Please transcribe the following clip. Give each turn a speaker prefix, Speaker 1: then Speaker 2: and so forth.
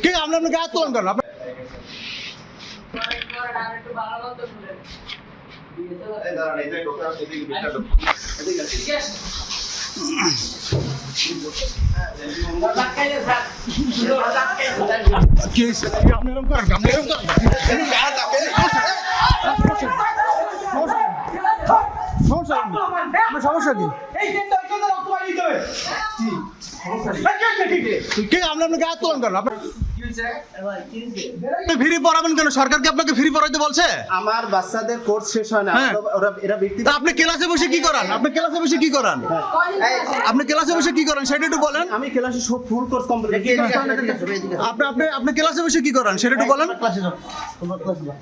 Speaker 1: কে আপনাকে আত্মহন করেন সমস্যা কি কে আপনাকে আত্মহন করেন ফ্রি পড়াবেন কেন? সরকার কি আপনাকে ফ্রি পড়াইতে বলছে?
Speaker 2: আমার বাচ্চাদের কোর্স শেষ হয় না, এরা
Speaker 1: তা আপনি ক্লাসে বসে কি করেন? আপনি ক্লাসে বসে কি করেন? আপনি ক্লাসে বসে কি করেন সেটা একটু বলেন।
Speaker 2: আমি ক্লাসে সব ফুল কোর্স কমপ্লিট।
Speaker 1: আপনি ক্লাসে বসে কি করেন সেটা একটু বলেন।
Speaker 2: ক্লাসে যাও, তোমার ক্লাসে যাও।